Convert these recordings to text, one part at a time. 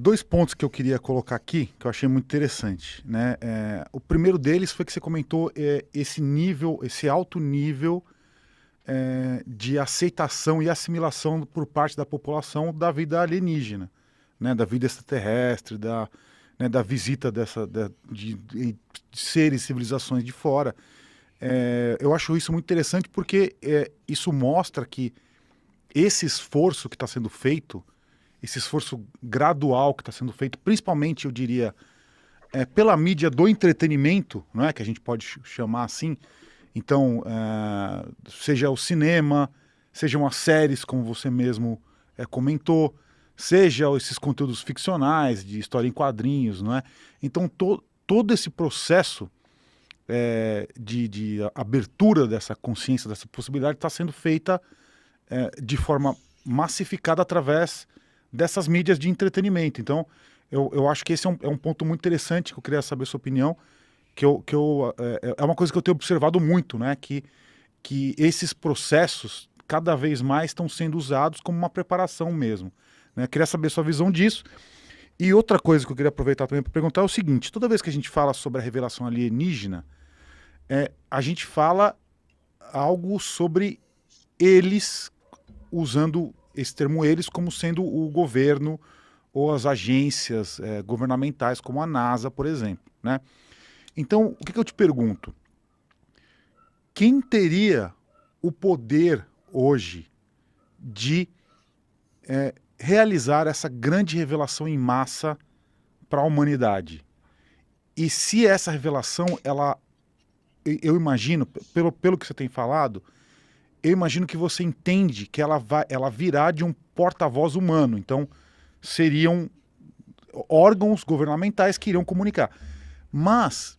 dois pontos que eu queria colocar aqui, que eu achei muito interessante, né? O primeiro deles foi que você comentou esse nível, esse alto nível de aceitação e assimilação por parte da população da vida alienígena, né? Da vida extraterrestre, da visita de seres, civilizações de fora. Eu acho isso muito interessante porque isso mostra que esse esforço que está sendo feito, esse esforço gradual que está sendo feito, principalmente, eu diria, pela mídia do entretenimento, não é, que a gente pode chamar assim. Então, seja o cinema, sejam as séries, como você mesmo comentou, seja esses conteúdos ficcionais, de história em quadrinhos, não é? Então, todo esse processo de abertura dessa consciência, dessa possibilidade, está sendo feita de forma massificada através dessas mídias de entretenimento. Então, eu acho que esse é um ponto muito interessante, que eu queria saber a sua opinião, é uma coisa que eu tenho observado muito, né? Que esses processos cada vez mais estão sendo usados como uma preparação mesmo, né? Queria saber a sua visão disso. E outra coisa que eu queria aproveitar também para perguntar é o seguinte: toda vez que a gente fala sobre a revelação alienígena, a gente fala algo sobre eles, usando esse termo eles como sendo o governo ou as agências governamentais, como a NASA, por exemplo, né? Então, o que eu te pergunto? Quem teria o poder hoje de realizar essa grande revelação em massa para a humanidade? E se essa revelação, eu imagino, pelo que você tem falado, eu imagino que você entende que ela virá de um porta-voz humano. Então, seriam órgãos governamentais que iriam comunicar. Mas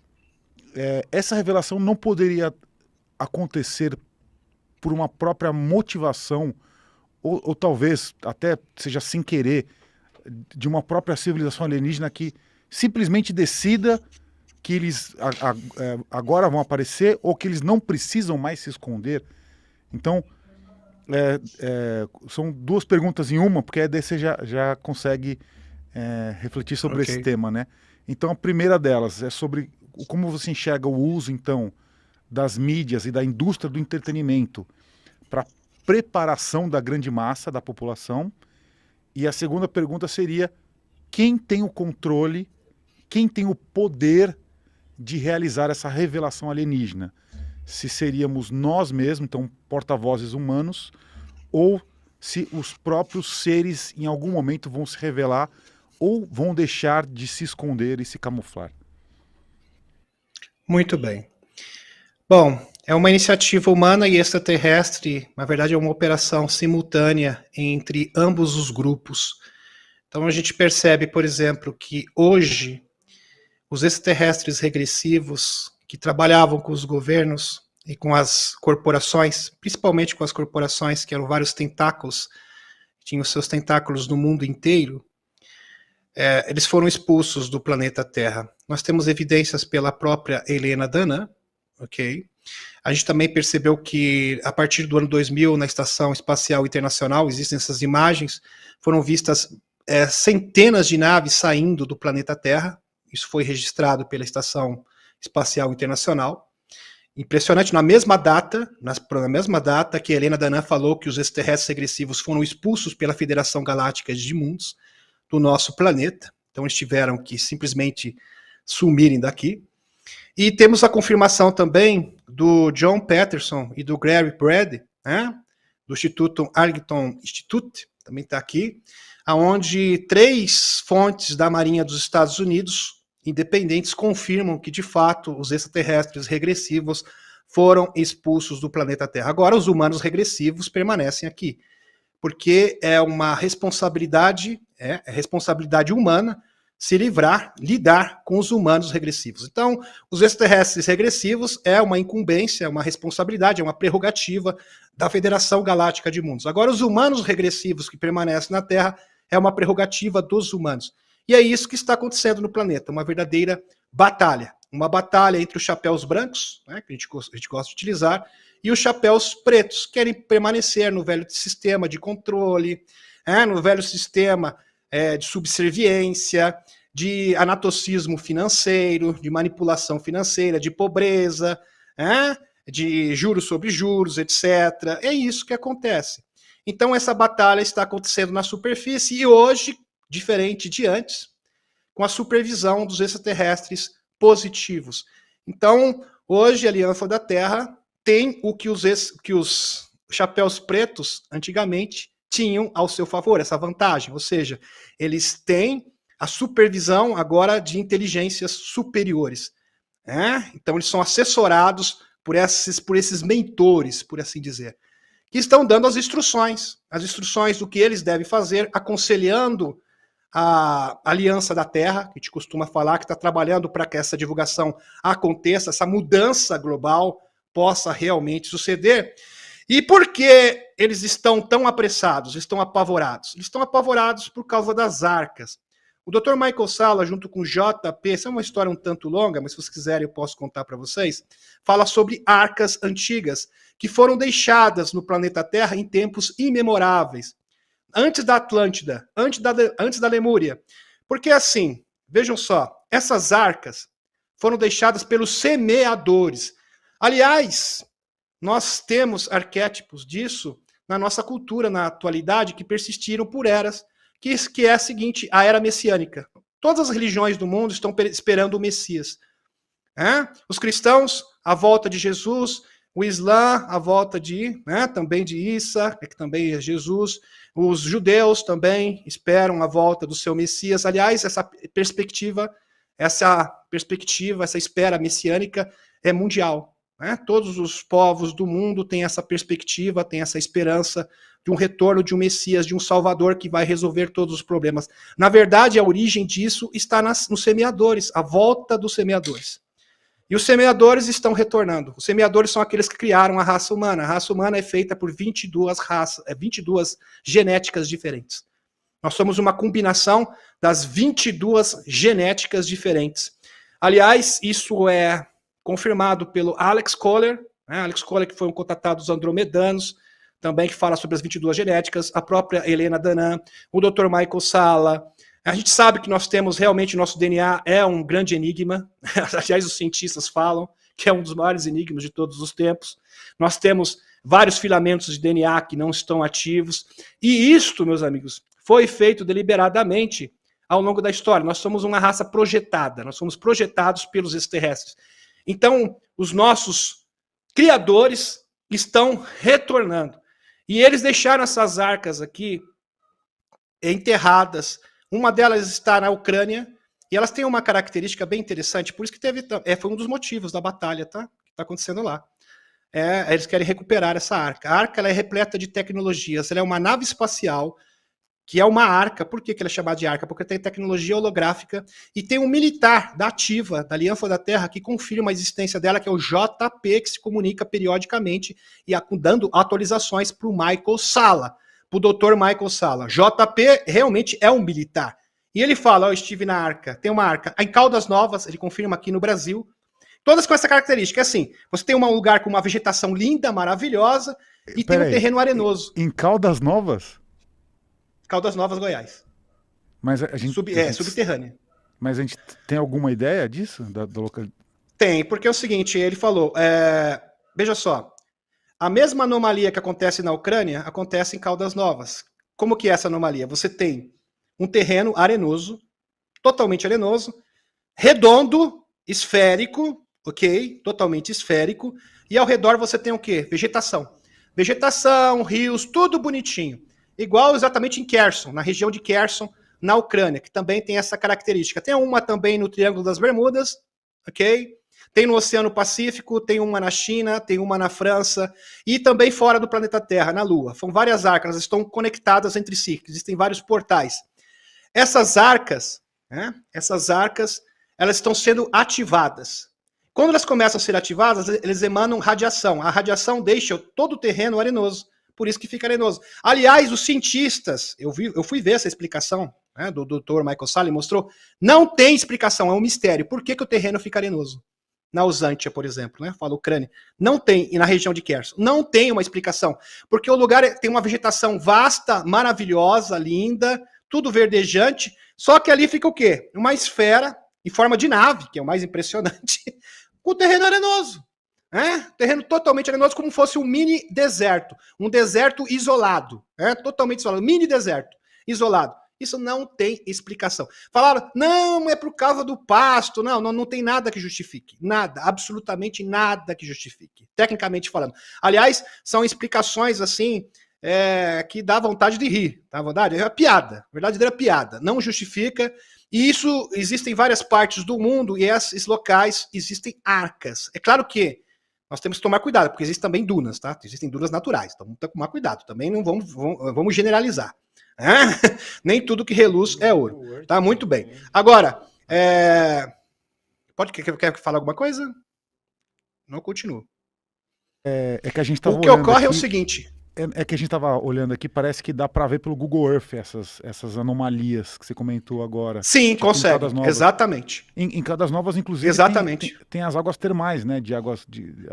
essa revelação não poderia acontecer por uma própria motivação, ou talvez até seja sem querer, de uma própria civilização alienígena que simplesmente decida que eles agora vão aparecer ou que eles não precisam mais se esconder. Então, são duas perguntas em uma, porque aí daí você já consegue refletir sobre esse Ok. tema, né? Então, a primeira delas é sobre como você enxerga o uso, então, das mídias e da indústria do entretenimento para preparação da grande massa da população. E a segunda pergunta seria: quem tem o controle, quem tem o poder de realizar essa revelação alienígena? Se seríamos nós mesmos, então porta-vozes humanos, ou se os próprios seres em algum momento vão se revelar ou vão deixar de se esconder e se camuflar. Muito bem. Bom, é uma iniciativa humana e extraterrestre, na verdade é uma operação simultânea entre ambos os grupos. Então a gente percebe, por exemplo, que hoje os extraterrestres regressivos que trabalhavam com os governos e com as corporações, principalmente com as corporações que eram vários tentáculos, tinham seus tentáculos no mundo inteiro, eles foram expulsos do planeta Terra. Nós temos evidências pela própria Helena Danã, ok? A gente também percebeu que, a partir do ano 2000, na Estação Espacial Internacional, existem essas imagens, foram vistas centenas de naves saindo do planeta Terra. Isso foi registrado pela Estação Espacial Internacional. Impressionante, na mesma data que Helena Danã falou que os extraterrestres regressivos foram expulsos pela Federação Galáctica de Mundos do nosso planeta. Então eles tiveram que simplesmente sumirem daqui. E temos a confirmação também do John Patterson e do Gary Brady, né, do Instituto Arlington Institute, também está aqui, onde 3 fontes da Marinha dos Estados Unidos, independentes, confirmam que, de fato, os extraterrestres regressivos foram expulsos do planeta Terra. Agora, os humanos regressivos permanecem aqui, porque é uma responsabilidade, responsabilidade humana lidar com os humanos regressivos. Então, os extraterrestres regressivos é uma incumbência, uma responsabilidade, é uma prerrogativa da Federação Galáctica de Mundos. Agora, os humanos regressivos que permanecem na Terra é uma prerrogativa dos humanos. E é isso que está acontecendo no planeta, uma verdadeira batalha. Uma batalha entre os chapéus brancos, né, que a gente gosta de utilizar, e os chapéus pretos, que querem permanecer no velho sistema de controle, no velho sistema de subserviência, de anatocismo financeiro, de manipulação financeira, de pobreza, de juros sobre juros, etc. É isso que acontece. Então, essa batalha está acontecendo na superfície e hoje, diferente de antes, com a supervisão dos extraterrestres positivos. Então, hoje, a Aliança da Terra tem o que os chapéus pretos, antigamente, tinham ao seu favor, essa vantagem. Ou seja, eles têm a supervisão agora de inteligências superiores. Então, eles são assessorados por esses mentores, por assim dizer, que estão dando as instruções do que eles devem fazer, aconselhando a Aliança da Terra, que a gente costuma falar, que está trabalhando para que essa divulgação aconteça, essa mudança global possa realmente suceder. E por que eles estão tão apressados, estão apavorados? Eles estão apavorados por causa das arcas. O Dr. Michael Salla, junto com o JP, essa é uma história um tanto longa, mas se vocês quiserem eu posso contar para vocês, fala sobre arcas antigas, que foram deixadas no planeta Terra em tempos imemoráveis, antes da Atlântida, antes da Lemúria. Porque assim, vejam só, essas arcas foram deixadas pelos semeadores. Aliás, nós temos arquétipos disso na nossa cultura, na atualidade, que persistiram por eras, que é a seguinte, a era messiânica. Todas as religiões do mundo estão esperando o Messias. Os cristãos, a volta de Jesus, o Islã, a volta também de Isa, que também é Jesus. Os judeus também esperam a volta do seu Messias. Aliás, essa espera messiânica é mundial. Todos os povos do mundo têm essa perspectiva, têm essa esperança de um retorno de um Messias, de um Salvador que vai resolver todos os problemas. Na verdade, a origem disso está nos semeadores, a volta dos semeadores. E os semeadores estão retornando. Os semeadores são aqueles que criaram a raça humana. A raça humana é feita por 22 genéticas diferentes. Nós somos uma combinação das 22 genéticas diferentes. Aliás, isso é confirmado pelo Alex Kohler, Alex Kohler, que foi um contatado dos andromedanos, também que fala sobre as 22 genéticas, a própria Helena Danã, o Dr. Michael Salla. A gente sabe que nós temos realmente, nosso DNA é um grande enigma, aliás, os cientistas falam que é um dos maiores enigmas de todos os tempos. Nós temos vários filamentos de DNA que não estão ativos, e isto, meus amigos, foi feito deliberadamente ao longo da história. Nós somos uma raça projetada, nós somos projetados pelos extraterrestres. Então, os nossos criadores estão retornando. E eles deixaram essas arcas aqui enterradas. Uma delas está na Ucrânia, e elas têm uma característica bem interessante, por isso que foi um dos motivos da batalha, tá? Que está acontecendo lá. Eles querem recuperar essa arca. A arca ela é repleta de tecnologias, ela é uma nave espacial, que é uma arca. Por que ela é chamada de arca? Porque tem tecnologia holográfica e tem um militar da ativa, da Aliança da Terra, que confirma a existência dela, que é o JP, que se comunica periodicamente e dando atualizações para o Michael Salla, para o Dr. Michael Salla. JP realmente é um militar. E ele fala, eu estive na arca, tem uma arca em Caldas Novas, ele confirma aqui no Brasil, todas com essa característica. É assim, você tem um lugar com uma vegetação linda, maravilhosa, e tem um terreno arenoso. Em Caldas Novas? Caldas Novas, Goiás. Mas a gente, subterrânea. Mas a gente tem alguma ideia disso? Da local... Tem, porque é o seguinte, ele falou, veja só, a mesma anomalia que acontece na Ucrânia, acontece em Caldas Novas. Como que é essa anomalia? Você tem um terreno arenoso, totalmente arenoso, redondo, esférico, ok? Totalmente esférico, e ao redor você tem o quê? Vegetação. Vegetação, rios, tudo bonitinho. Igual exatamente em Kherson, na região de Kherson, na Ucrânia, que também tem essa característica. Tem uma também no Triângulo das Bermudas, ok? Tem no Oceano Pacífico, tem uma na China, tem uma na França, e também fora do planeta Terra, na Lua. São várias arcas, elas estão conectadas entre si, existem vários portais. Essas arcas, elas estão sendo ativadas. Quando elas começam a ser ativadas, eles emanam radiação. A radiação deixa todo o terreno arenoso. Por isso que fica arenoso. Aliás, os cientistas, eu fui ver essa explicação, do Dr. Michael Salla, mostrou, não tem explicação, é um mistério. Por que o terreno fica arenoso? Na Usantia, por exemplo, fala Ucrânia. Não tem, e na região de Kherson, não tem uma explicação. Porque o lugar tem uma vegetação vasta, maravilhosa, linda, tudo verdejante, só que ali fica o quê? Uma esfera em forma de nave, que é o mais impressionante, com terreno arenoso. Terreno totalmente arenoso, como fosse um mini deserto, um deserto isolado, totalmente isolado, mini deserto, isolado. Isso não tem explicação. Falaram, não, é por causa do pasto, não tem nada que justifique, nada, absolutamente nada que justifique, tecnicamente falando. Aliás, são explicações assim, que dá vontade de rir, tá verdade? É piada, verdadeira piada, não justifica. E isso existem em várias partes do mundo e esses locais existem arcas. É claro que nós temos que tomar cuidado, porque existem também dunas, tá? Existem dunas naturais, então vamos tomar cuidado. Também não vamos generalizar. Nem tudo que reluz é ouro. Tá? Muito bem. Agora, quer falar alguma coisa? Não continuo. É que a gente tava o que ocorre aqui, é o seguinte. É que a gente estava olhando aqui, parece que dá para ver pelo Google Earth essas anomalias que você comentou agora. Sim, tipo, consegue. Exatamente. Em Caldas Novas, inclusive, exatamente. Tem as águas termais, né?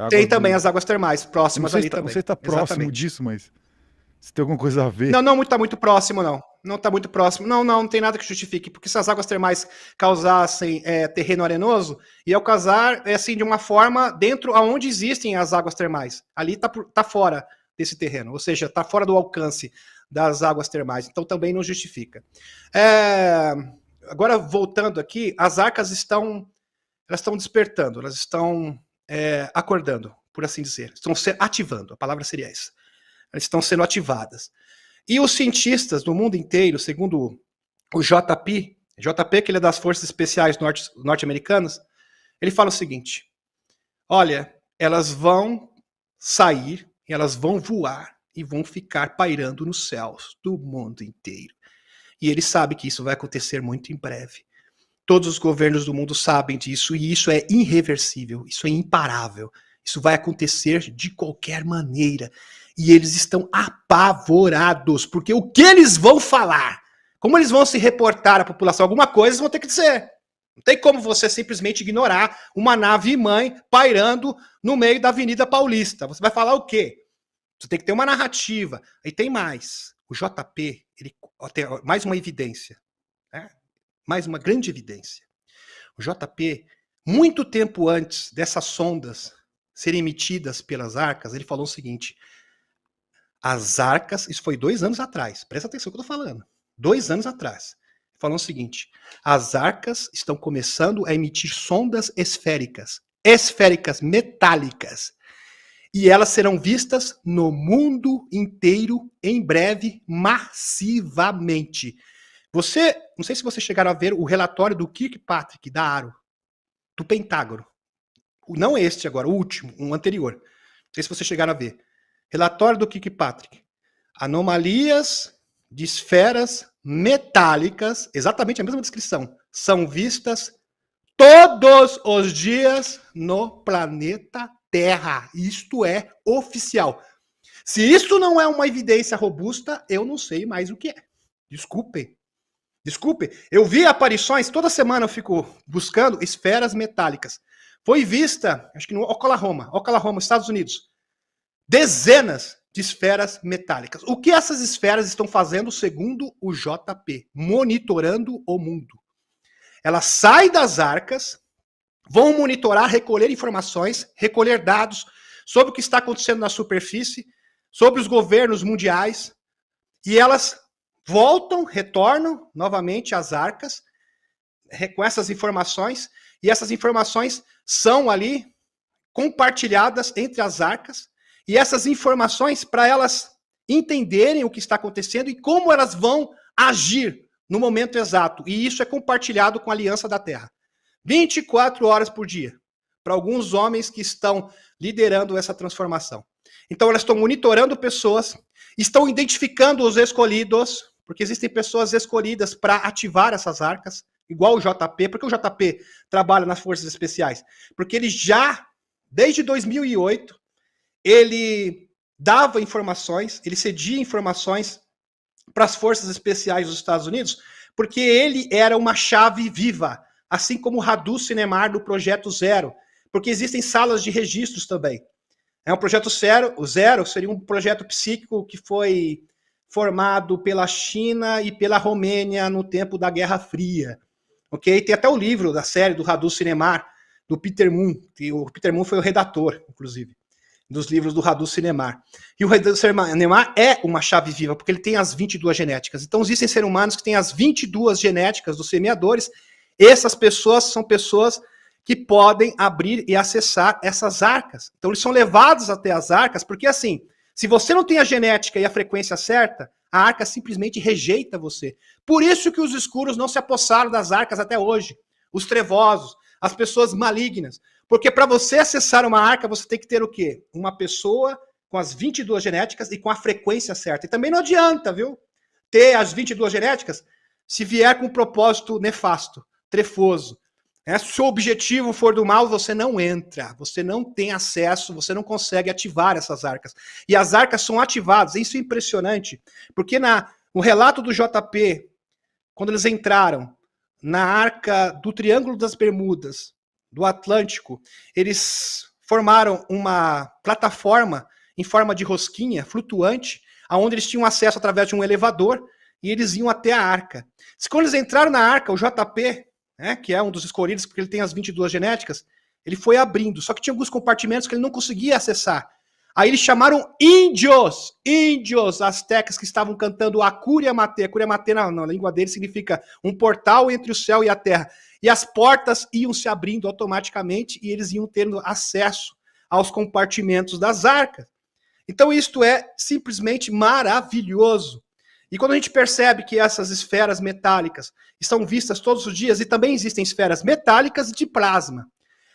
Tem também as águas termais próximas ali também. Não sei se está próximo disso, mas se tem alguma coisa a ver. Não está muito próximo, não. Não está muito próximo. Não tem nada que justifique. Porque se as águas termais causassem terreno arenoso, ia causar assim, de uma forma dentro aonde existem as águas termais. Ali tá fora desse terreno, ou seja, está fora do alcance das águas termais, então também não justifica. Agora, voltando aqui, as arcas estão despertando, elas estão acordando, por assim dizer, estão se ativando, a palavra seria essa. Elas estão sendo ativadas. E os cientistas do mundo inteiro, segundo o JP, que ele é das Forças Especiais norte-americanas, ele fala o seguinte, olha, elas vão sair, elas vão voar e vão ficar pairando nos céus do mundo inteiro. E ele sabe que isso vai acontecer muito em breve. Todos os governos do mundo sabem disso e isso é irreversível, isso é imparável. Isso vai acontecer de qualquer maneira. E eles estão apavorados, porque o que eles vão falar? Como eles vão se reportar à população? Alguma coisa eles vão ter que dizer. Não tem como você simplesmente ignorar uma nave-mãe pairando no meio da Avenida Paulista. Você vai falar o quê? Você tem que ter uma narrativa. Aí tem mais. O JP, ele tem mais uma evidência. Mais uma grande evidência. O JP, muito tempo antes dessas sondas serem emitidas pelas arcas, ele falou o seguinte, as arcas, isso foi 2 anos atrás, presta atenção no que eu estou falando, 2 anos atrás, falou o seguinte, as arcas estão começando a emitir sondas esféricas metálicas, e elas serão vistas no mundo inteiro em breve, massivamente. Não sei se vocês chegaram a ver o relatório do Kirkpatrick, da ARO, do Pentágono. Não este agora, o último, um anterior. Não sei se vocês chegaram a ver. Relatório do Kirkpatrick. Anomalias de esferas metálicas, exatamente a mesma descrição, são vistas todos os dias no planeta Terra. Isto é oficial. Se isso não é uma evidência robusta, eu não sei mais o que é. Desculpem. Eu vi aparições, toda semana eu fico buscando esferas metálicas. Foi vista, acho que no Oklahoma, Estados Unidos, dezenas de esferas metálicas. O que essas esferas estão fazendo, segundo o JP? Monitorando o mundo. Elas saem das arcas, vão monitorar, recolher informações, recolher dados sobre o que está acontecendo na superfície, sobre os governos mundiais, e elas retornam novamente às arcas com essas informações, e essas informações são ali compartilhadas entre as arcas, e essas informações, para elas entenderem o que está acontecendo e como elas vão agir no momento exato. E isso é compartilhado com a Aliança da Terra. 24 horas por dia, para alguns homens que estão liderando essa transformação. Então elas estão monitorando pessoas, estão identificando os escolhidos, porque existem pessoas escolhidas para ativar essas arcas, igual o JP. Por que o JP trabalha nas Forças Especiais? Porque ele já, desde 2008, ele dava informações, ele cedia informações para as Forças Especiais dos Estados Unidos, porque ele era uma chave viva, assim como o Radu Cinemar do Projeto Zero, porque existem salas de registros também. O Projeto Zero seria um projeto psíquico que foi formado pela China e pela Romênia no tempo da Guerra Fria. Ok? Tem até o livro da série do Radu Cinemar, do Peter Moon, que o Peter Moon foi o redator, inclusive, dos livros do Radu Cinemar. E o Radu Cinemar é uma chave viva, porque ele tem as 22 genéticas. Então existem seres humanos que têm as 22 genéticas dos semeadores. Essas pessoas são pessoas que podem abrir e acessar essas arcas. Então eles são levados até as arcas, porque assim, se você não tem a genética e a frequência certa, a arca simplesmente rejeita você. Por isso que os escuros não se apossaram das arcas até hoje. Os trevosos, as pessoas malignas. Porque para você acessar uma arca, você tem que ter o quê? Uma pessoa com as 22 genéticas e com a frequência certa. E também não adianta, viu? Ter as 22 genéticas se vier com um propósito nefasto, trefoso. Se o seu objetivo for do mal, você não entra, você não tem acesso, você não consegue ativar essas arcas. E as arcas são ativadas, isso é impressionante, porque no relato do JP, quando eles entraram na arca do Triângulo das Bermudas, do Atlântico, eles formaram uma plataforma em forma de rosquinha, flutuante, onde eles tinham acesso através de um elevador, e eles iam até a arca. Quando eles entraram na arca, o JP, que é um dos escolhidos, porque ele tem as 22 genéticas, ele foi abrindo, só que tinha alguns compartimentos que ele não conseguia acessar. Aí eles chamaram índios astecas que estavam cantando Acuria Matê. Acuria Matê na língua dele significa um portal entre o céu e a terra. E as portas iam se abrindo automaticamente e eles iam tendo acesso aos compartimentos das arcas. Então isto é simplesmente maravilhoso. E quando a gente percebe que essas esferas metálicas estão vistas todos os dias, e também existem esferas metálicas de plasma.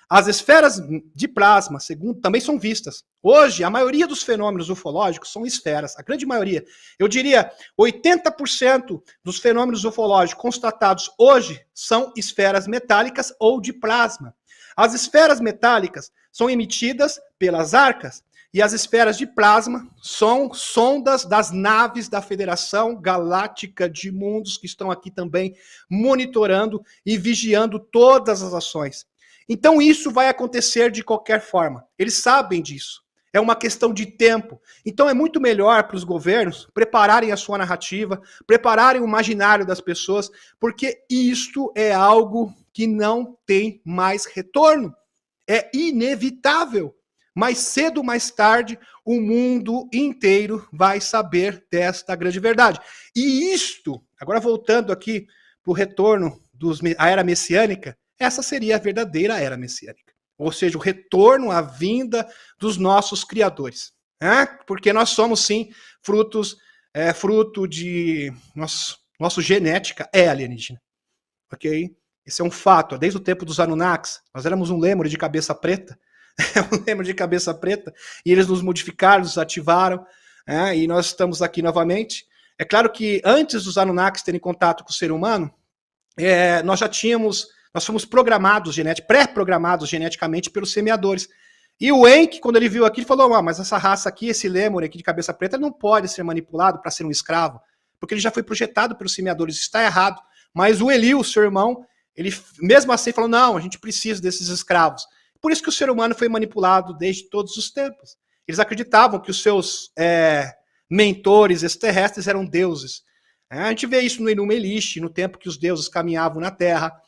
As esferas de plasma, segundo, também são vistas. Hoje, a maioria dos fenômenos ufológicos são esferas, a grande maioria. Eu diria 80% dos fenômenos ufológicos constatados hoje são esferas metálicas ou de plasma. As esferas metálicas são emitidas pelas arcas, e as esferas de plasma são sondas das naves da Federação Galáctica de Mundos, que estão aqui também monitorando e vigiando todas as ações. Então isso vai acontecer de qualquer forma. Eles sabem disso. É uma questão de tempo. Então é muito melhor para os governos prepararem a sua narrativa, prepararem o imaginário das pessoas, porque isto é algo que não tem mais retorno. É inevitável. Mais cedo ou mais tarde, o mundo inteiro vai saber desta grande verdade. E isto, agora voltando aqui para o retorno da era messiânica, essa seria a verdadeira era messiânica. Ou seja, o retorno à vinda dos nossos criadores. Porque nós somos, sim, fruto de... Nossa genética é alienígena. Ok? Esse é um fato. Desde o tempo dos Anunnakis, nós éramos um lêmure de cabeça preta, um lêmure de cabeça preta, e eles nos modificaram, nos ativaram, e nós estamos aqui novamente. É claro que antes dos Anunnakis terem contato com o ser humano, nós fomos programados, pré-programados geneticamente pelos semeadores. E o Enki, quando ele viu aquilo, falou, mas essa raça aqui, esse lêmure aqui de cabeça preta, ele não pode ser manipulado para ser um escravo, porque ele já foi projetado pelos semeadores, isso está errado. Mas o Eliu, seu irmão, ele mesmo assim falou, não, a gente precisa desses escravos. Por isso que o ser humano foi manipulado desde todos os tempos. Eles acreditavam que os seus mentores extraterrestres eram deuses. A gente vê isso no Enuma Elish, no tempo que os deuses caminhavam na Terra.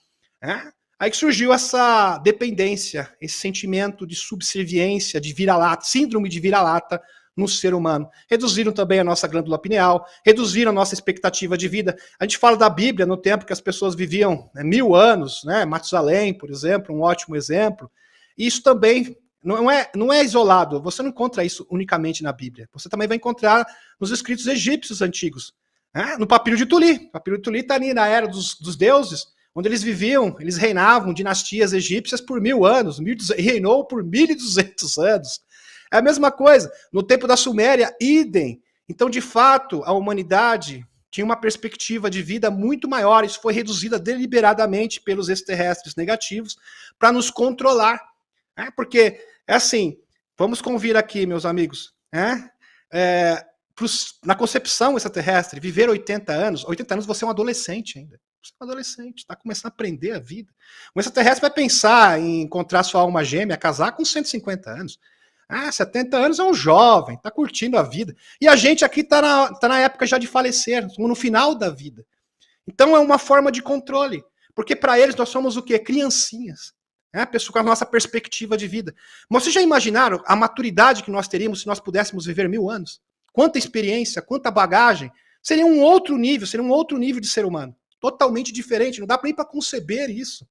Aí que surgiu essa dependência, esse sentimento de subserviência, de vira-lata, síndrome de vira-lata no ser humano. Reduziram também a nossa glândula pineal, reduziram a nossa expectativa de vida. A gente fala da Bíblia no tempo que as pessoas viviam 1000 anos, Matusalém, por exemplo, um ótimo exemplo. Isso também não é isolado, você não encontra isso unicamente na Bíblia. Você também vai encontrar nos escritos egípcios antigos. No Papiro de Tuli. O Papiro de Tuli está ali na era dos deuses, onde eles viviam, eles reinavam dinastias egípcias por 1000 anos, reinou por 1200 anos. É a mesma coisa. No tempo da Suméria, idem. Então, de fato, a humanidade tinha uma perspectiva de vida muito maior. Isso foi reduzida deliberadamente pelos extraterrestres negativos para nos controlar. Porque, assim, vamos convir aqui, meus amigos, na concepção extraterrestre, viver 80 anos você é um adolescente ainda. Você é um adolescente, está começando a aprender a vida. O extraterrestre vai pensar em encontrar sua alma gêmea, casar com 150 anos. Ah, 70 anos é um jovem, tá curtindo a vida. E a gente aqui tá na época já de falecer, no final da vida. Então é uma forma de controle. Porque para eles nós somos o quê? Criancinhas. Pessoa com a nossa perspectiva de vida. Mas vocês já imaginaram a maturidade que nós teríamos se nós pudéssemos viver 1000 anos? Quanta experiência, quanta bagagem. Seria um outro nível de ser humano. Totalmente diferente. Não dá nem para conceber isso.